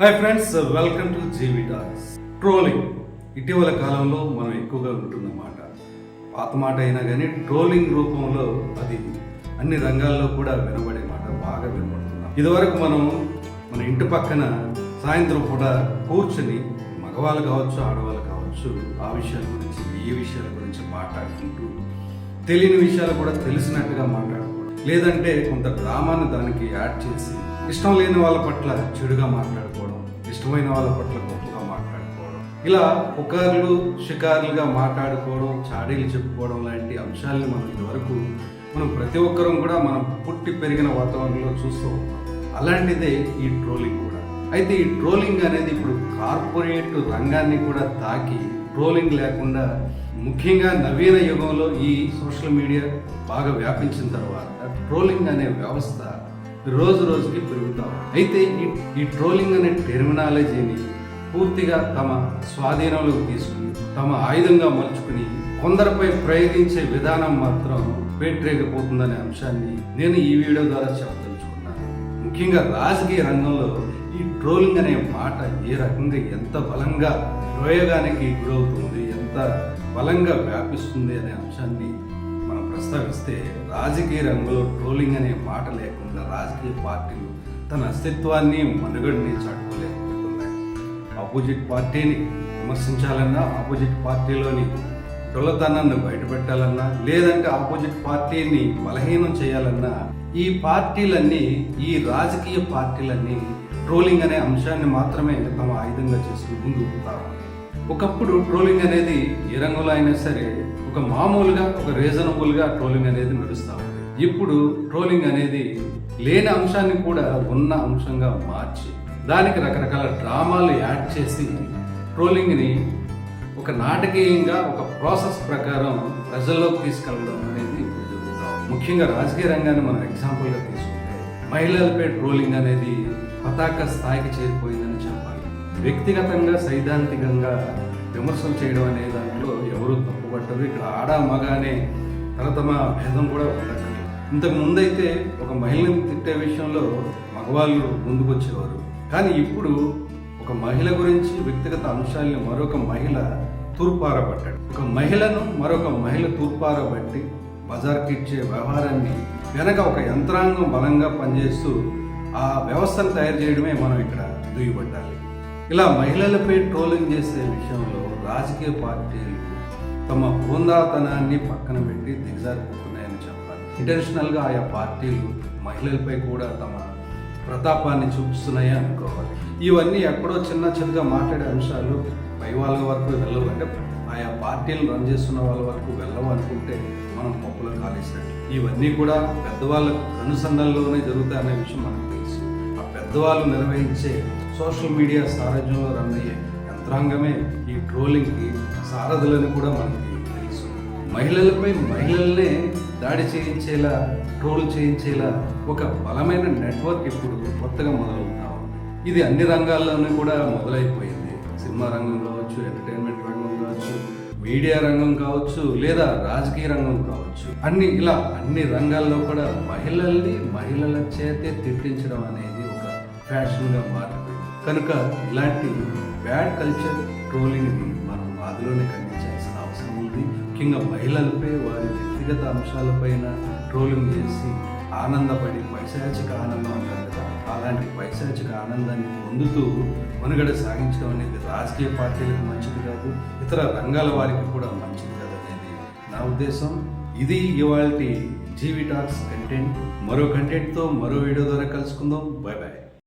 Hi friends, welcome to G V talks. Trolling ఇటీవల కాలంలో మనం ఎక్కువగా వింటున్నమాట. పాత మాట అయినా కానీ ట్రోలింగ్ రూపంలో అది అన్ని రంగాల్లో కూడా వినబడే మాట, బాగా వినబడుతున్నాం. ఇదివరకు మనం మన ఇంటి పక్కన సాయంత్రం పూట కూర్చుని మగవాళ్ళు కావచ్చు, ఆడవాళ్ళు కావచ్చు, ఆ విషయాల గురించి ఈ విషయాల గురించి మాట్లాడుకుంటూ తెలియని విషయాలు కూడా తెలిసినట్టుగా మాట్లాడుకోవడం, లేదంటే కొంత డ్రామాను దానికి యాడ్ చేసి ఇష్టం లేని వాళ్ళ పట్ల చెడుగా మాట్లాడుకోవడం, ఇష్టమైన వాళ్ళ పట్ల గొప్పగా మాట్లాడుకోవడం, ఇలా పుకార్లు షికారులుగా మాట్లాడుకోవడం, చాడీలు చెప్పుకోవడం లాంటి అంశాలని మనం ఇదివరకు ప్రతి ఒక్కరం కూడా మనం పుట్టి పెరిగిన వాతావరణంలో చూస్తూ ఉంటాం. అలాంటిదే ఈ ట్రోలింగ్ కూడా. అయితే ఈ ట్రోలింగ్ అనేది ఇప్పుడు కార్పొరేట్ రంగాన్ని కూడా తాకి ట్రోలింగ్ లేకుండా, ముఖ్యంగా నవీన యుగంలో ఈ సోషల్ మీడియా బాగా వ్యాపించిన తర్వాత ట్రోలింగ్ అనే వ్యవస్థ రోజు రోజుకి పెరుగుతాం. అయితే ఈ ట్రోలింగ్ అనే టెర్మినాలజీని పూర్తిగా తమ స్వాధీనంలోకి తీసుకుని తమ ఆయుధంగా మలుచుకుని కొందరిపై ప్రయోగించే విధానం మాత్రం పేట్రేగిపోతుందనే అంశాన్ని నేను ఈ వీడియో ద్వారా చెప్పదలుచుకున్నాను. ముఖ్యంగా రాజకీయ రంగంలో ఈ ట్రోలింగ్ అనే మాట ఏ రకంగా ఎంత బలంగా ప్రయోగానికి గురవుతుంది, ఎంత బలంగా వ్యాపిస్తుంది అనే అంశాన్ని మనం ప్రస్తావిస్తే, రాజకీయ రంగంలో ట్రోలింగ్ అనే మాట లేకుండా రాజకీయ పార్టీలు తన అస్తిత్వాన్ని, మనుగడని చాటుకోలేకపోతున్నాయి. ఆపోజిట్ పార్టీని విమర్శించాలన్నా, ఆపోజిట్ పార్టీలోని డొల్లతనాన్ని బయటపెట్టాలన్నా, లేదంటే ఆపోజిట్ పార్టీని బలహీనం చేయాలన్నా, ఈ పార్టీలన్నీ, ఈ రాజకీయ పార్టీలన్నీ ట్రోలింగ్ అనే అంశాన్ని మాత్రమే తమ ఆయుధంగా చేసుకుని ముందుకు పోతారు. ఒకప్పుడు ట్రోలింగ్ అనేది ఏ రంగంలో అయినా సరే ఒక మామూలుగా, ఒక రీజనబుల్గా ట్రోలింగ్ అనేది నడుస్తూ ఉంది. ఇప్పుడు ట్రోలింగ్ అనేది లేని అంశాన్ని కూడా ఉన్న అంశంగా మార్చి దానికి రకరకాల డ్రామాలు యాడ్ చేసి ట్రోలింగ్ని ఒక నాటకీయంగా, ఒక ప్రాసెస్ ప్రకారం ప్రజల్లోకి తీసుకెళ్ళడం అనేది ఇప్పుడు జరుగుతాం. ముఖ్యంగా రాజకీయ రంగాన్ని మనం ఎగ్జాంపుల్గా తీసుకుంటే, మహిళలపై ట్రోలింగ్ అనేది పతాక స్థాయికి చేరిపోయిందని చెప్పాలి. వ్యక్తిగతంగా, సైద్ధాంతికంగా విమర్శలు చేయడం అనే దాంట్లో ఎవరు తప్పుపట్టరు. ఇక్కడ ఆడ మగ అనే తరతమ భేదం కూడా ఉండక్కర్లేదు. ఇంతకు ముందైతే ఒక మహిళను తిట్టే విషయంలో మగవాళ్ళు ముందుకొచ్చేవారు. కానీ ఇప్పుడు ఒక మహిళ గురించి వ్యక్తిగత అంశాలను మరొక మహిళ తూర్పారబట్టాడు. ఒక మహిళను మరొక మహిళ తూర్పారబట్టి బజార్కి ఇచ్చే వ్యవహారాన్ని వెనక ఒక యంత్రాంగం బలంగా పనిచేస్తూ ఆ వ్యవస్థను తయారు చేయడమే మనం ఇక్కడ దుయ్యబట్టాలి. ఇలా మహిళలపై ట్రోలింగ్ చేసే విషయంలో రాజకీయ పార్టీలు తమ హోందాతనాన్ని పక్కన పెట్టి దిగజారిపోతున్నాయని చెప్పాలి. ఇంటెన్షనల్గా ఆయా పార్టీలు మహిళలపై కూడా తమ ప్రతాపాన్ని చూపిస్తున్నాయి అనుకోవాలి. ఇవన్నీ ఎక్కడో చిన్నగా మాట్లాడే అంశాలు పై వాళ్ళ వరకు వెళ్ళవు, అంటే ఆయా పార్టీలు రన్ చేస్తున్న వాళ్ళ వరకు వెళ్ళవు అనుకుంటే మనం పప్పులో కాలేసినట్టు. ఇవన్నీ కూడా పెద్దవాళ్ళకు అనుసంధానంలోనే జరుగుతాయనే విషయం మనకు తెలుసు. ఆ పెద్దవాళ్ళు నిర్వహించే సోషల్ మీడియా సారథ్యంలో రన్ అయ్యే యంత్రాంగమే ఈ ట్రోలింగ్కి సారథులని కూడా మనకి తెలుసు. మహిళలపై మహిళల్నే దాడి చేయించేలా, ట్రోల్ చేయించేలా ఒక బలమైన నెట్వర్క్ ఇప్పుడు కొత్తగా మొదలవుతా ఉంది. ఇది అన్ని రంగాల్లోనూ కూడా మొదలైపోయింది. సినిమా రంగం కావచ్చు, ఎంటర్టైన్మెంట్ రంగం కావచ్చు, మీడియా రంగం కావచ్చు, లేదా రాజకీయ రంగం కావచ్చు, అన్ని రంగాల్లో కూడా మహిళల చేతే తిట్టించడం అనేది ఒక ఫ్యాషన్గా మారిపోయింది. కనుక ఇలాంటి బ్యాడ్ కల్చర్ ట్రోలింగ్ని మనం ఆదిలోనే ఖండించాల్సిన అవసరం ఉంది. ముఖ్యంగా మహిళలపై, వారి వ్యక్తిగత అంశాలపైన ట్రోలింగ్ చేసి ఆనందపడి, పైశాచిక ఆనందం అంటారు కదా, అలాంటి పైశాచిక ఆనందాన్ని పొందుతూ మనుగడ సాగించడం అనేది రాజకీయ పార్టీలకు మంచిది కాదు, ఇతర రంగాల వారికి కూడా మంచిది కాదు అనేది నా ఉద్దేశం. ఇది ఇవాల్టి జీవి టాక్స్ కంటెంట్. మరో కంటెంట్తో మరో వీడియో ద్వారా కలుసుకుందాం. Bye bye.